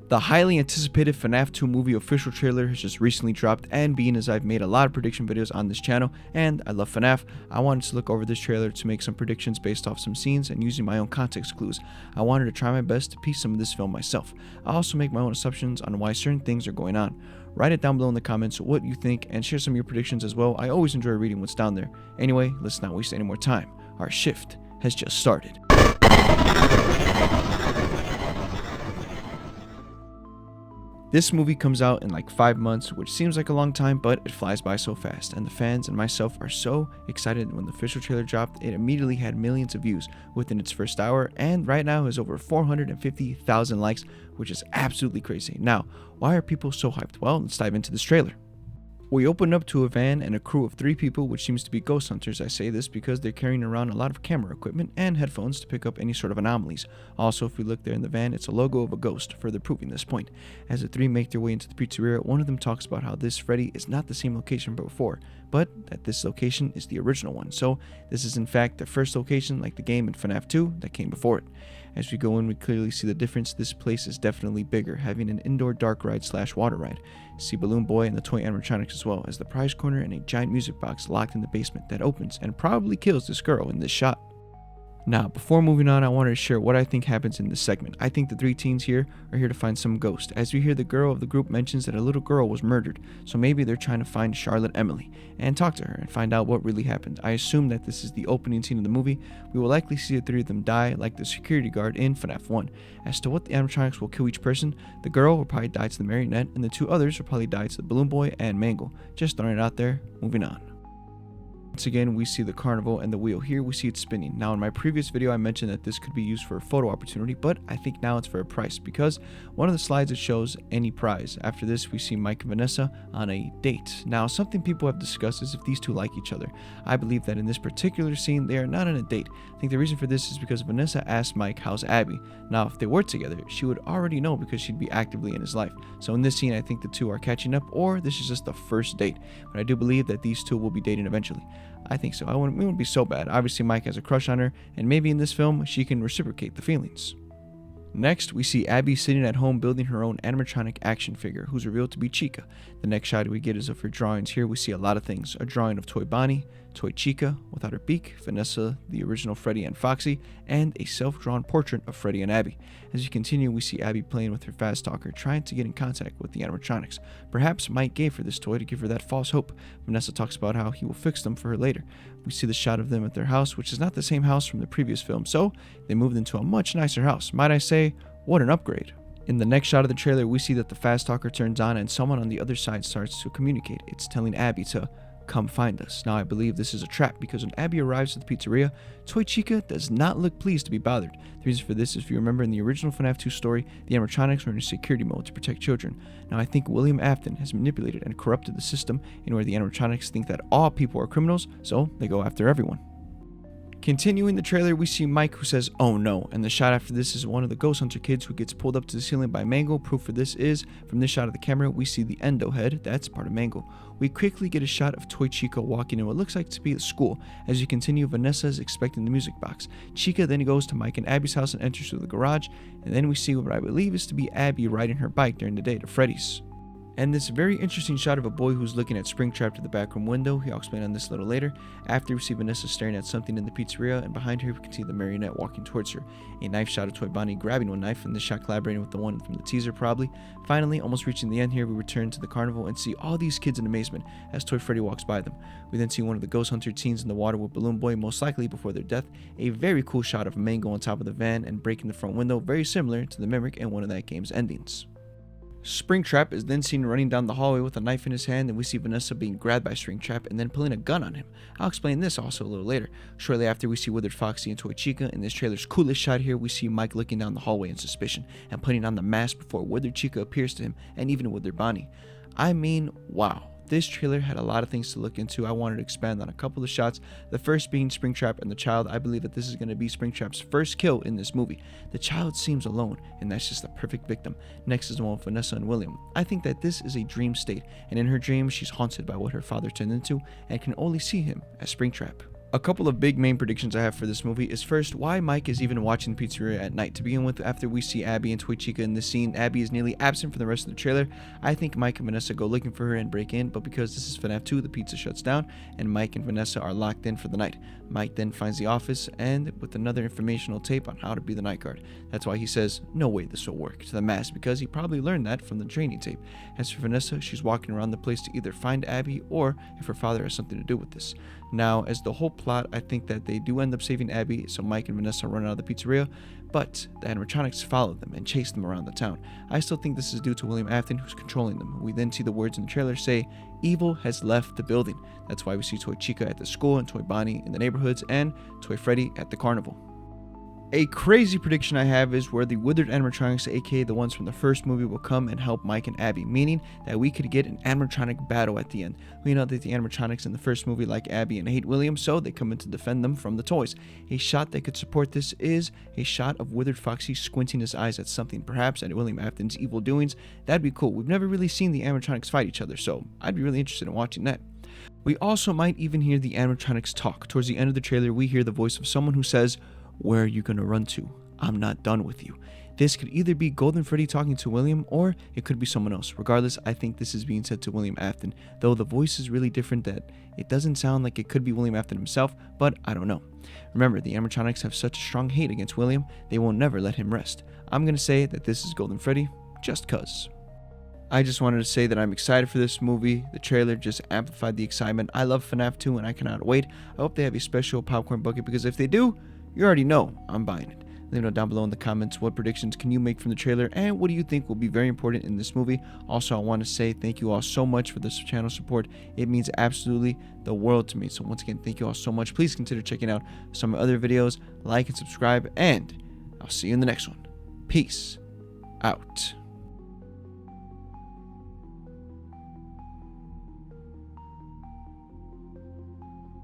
The highly anticipated Fnaf 2 movie official trailer has just recently dropped, and being as I've made a lot of prediction videos on this channel and I love Fnaf, I wanted to look over this trailer to make some predictions based off some scenes and using my own context clues. I wanted to try my best to piece some of this film myself. I also make my own assumptions on why certain things are going on. Write it down below in the comments what you think and share some of your predictions as well. I always enjoy reading what's down there. Anyway, let's not waste any more time. Our shift has just started. This movie comes out in like 5 months, which seems like a long time, but it flies by so fast, and the fans and myself are so excited. When the official trailer dropped, it immediately had millions of views within its first hour, and right now has over 450,000 likes, which is absolutely crazy. Now, why are people so hyped? Well, let's dive into this trailer. We open up to a van and a crew of 3 people, which seems to be ghost hunters. I say this because they're carrying around a lot of camera equipment and headphones to pick up any sort of anomalies. Also, if we look there in the van, it's a logo of a ghost, further proving this point. As the 3 make their way into the pizzeria, one of them talks about how this Freddy is not the same location before, but that this location is the original one. So this is in fact the first location, like the game in Fnaf 2, that came before it. As we go in, we clearly see the difference. This place is definitely bigger, having an indoor dark ride / water ride. See Balloon Boy and the toy animatronics, as well as the prize corner and a giant music box locked in the basement that opens and probably kills this girl in this shot. Now, before moving on, I wanted to share what I think happens in this segment. I think the 3 teens here are here to find some ghost, as we hear the girl of the group mentions that a little girl was murdered, so maybe they're trying to find Charlotte Emily and talk to her and find out what really happened. I assume that this is the opening scene of the movie. We will likely see the 3 of them die, like the security guard in Fnaf 1. As to what the animatronics will kill each person, the girl will probably die to the marionette, and the 2 others will probably die to the Balloon Boy and Mangle. Just throwing it out there, moving on. Once again, we see the carnival and the wheel. Here we see it spinning. Now, in my previous video, I mentioned that this could be used for a photo opportunity, but I think now it's for a price, because one of the slides, it shows any prize. After this, we see Mike and Vanessa on a date. Now, something people have discussed is if these 2 like each other. I believe that in this particular scene, they are not on a date. I think the reason for this is because Vanessa asked Mike, "How's Abby?" Now, if they were together, she would already know because she'd be actively in his life. So in this scene, I think the 2 are catching up, or this is just the first date. But I do believe that these 2 will be dating eventually. I think so. It wouldn't be so bad. Obviously, Mike has a crush on her, and maybe in this film, she can reciprocate the feelings. Next, we see Abby sitting at home building her own animatronic action figure, who's revealed to be Chica. The next shot we get is of her drawings. Here we see a lot of things. A drawing of Toy Bonnie, Toy Chica without her beak, Vanessa, the original Freddy and Foxy, and a self-drawn portrait of Freddy and Abby. As we continue, we see Abby playing with her fast talker, trying to get in contact with the animatronics. Perhaps Mike gave her this toy to give her that false hope. Vanessa talks about how he will fix them for her later. We see the shot of them at their house, which is not the same house from the previous film, so they moved into a much nicer house. Might I say, what an upgrade. In the next shot of the trailer, we see that the fast talker turns on and someone on the other side starts to communicate. It's telling Abby to come find us. Now, I believe this is a trap, because when Abby arrives at the pizzeria, Toy Chica does not look pleased to be bothered. The reason for this is, if you remember in the original Fnaf 2 story, the animatronics were in a security mode to protect children. Now, I think William Afton has manipulated and corrupted the system in where the animatronics think that all people are criminals, so they go after everyone. Continuing the trailer, we see Mike, who says, "Oh no," and the shot after this is one of the ghost hunter kids who gets pulled up to the ceiling by Mangle. Proof for this is, from this shot of the camera, we see the endo head, that's part of Mangle. We quickly get a shot of Toy Chica walking in what looks like to be a school. As you continue, Vanessa is expecting the music box. Chica then goes to Mike and Abby's house and enters through the garage, and then we see what I believe is to be Abby riding her bike during the day to Freddy's. And this very interesting shot of a boy who's looking at Springtrap to the back room window. I'll explain on this a little later. After we see Vanessa staring at something in the pizzeria, and behind her we can see the marionette walking towards her. A knife shot of Toy Bonnie grabbing one knife, and this shot collaborating with the one from the teaser probably. Finally, almost reaching the end here, we return to the carnival and see all these kids in amazement as Toy Freddy walks by them. We then see one of the ghost hunter teens in the water with Balloon Boy, most likely before their death. A very cool shot of Mango on top of the van and breaking the front window, very similar to the mimic in one of that game's endings. Springtrap is then seen running down the hallway with a knife in his hand, and we see Vanessa being grabbed by Springtrap and then pulling a gun on him. I'll explain this also a little later. Shortly after, we see Withered Foxy and Toy Chica. In this trailer's coolest shot here, we see Mike looking down the hallway in suspicion and putting on the mask before Withered Chica appears to him, and even Withered Bonnie. I mean, wow. This trailer had a lot of things to look into. I wanted to expand on a couple of shots. The first being Springtrap and the child. I believe that this is going to be Springtrap's first kill in this movie. The child seems alone, and that's just the perfect victim. Next is the one with Vanessa and William. I think that this is a dream state, and in her dream, she's haunted by what her father turned into and can only see him as Springtrap. A couple of big main predictions I have for this movie is first, why Mike is even watching the pizzeria at night. To begin with, after we see Abby and Toy Chica in this scene, Abby is nearly absent from the rest of the trailer. I think Mike and Vanessa go looking for her and break in, but because this is FNAF 2, the pizza shuts down, and Mike and Vanessa are locked in for the night. Mike then finds the office, and with another informational tape on how to be the night guard. That's why he says, no way this will work, to the mask, because he probably learned that from the training tape. As for Vanessa, she's walking around the place to either find Abby, or if her father has something to do with this. Now, as the whole plot, I think that they do end up saving Abby, so Mike and Vanessa run out of the pizzeria, but the animatronics follow them and chase them around the town. I still think this is due to William Afton, who's controlling them. We then see the words in the trailer say, evil has left the building. That's why we see Toy Chica at the school and Toy Bonnie in the neighborhoods and Toy Freddy at the carnival. A crazy prediction I have is where the withered animatronics, aka the ones from the first movie, will come and help Mike and Abby, meaning that we could get an animatronic battle at the end. We know that the animatronics in the first movie like Abby and hate William, so they come in to defend them from the toys. A shot that could support this is a shot of withered Foxy squinting his eyes at something, perhaps at William Afton's evil doings. That'd be cool. We've never really seen the animatronics fight each other, so I'd be really interested in watching that. We also might even hear the animatronics talk. Towards the end of the trailer, we hear the voice of someone who says, "Where are you gonna run to? I'm not done with you." This could either be Golden Freddy talking to William, or it could be someone else. Regardless, I think this is being said to William Afton, though the voice is really different that it doesn't sound like it could be William Afton himself, but I don't know. Remember, the animatronics have such a strong hate against William, they will never let him rest. I'm gonna say that this is Golden Freddy, just cuz. I just wanted to say that I'm excited for this movie. The trailer just amplified the excitement. I love FNAF 2 and I cannot wait. I hope they have a special popcorn bucket, because if they do, you already know I'm buying it. Let me know down below in the comments what predictions can you make from the trailer and what do you think will be very important in this movie. Also, I want to say thank you all so much for this channel support. It means absolutely the world to me. So once again, thank you all so much. Please consider checking out some of my other videos, like and subscribe, and I'll see you in the next one. Peace out.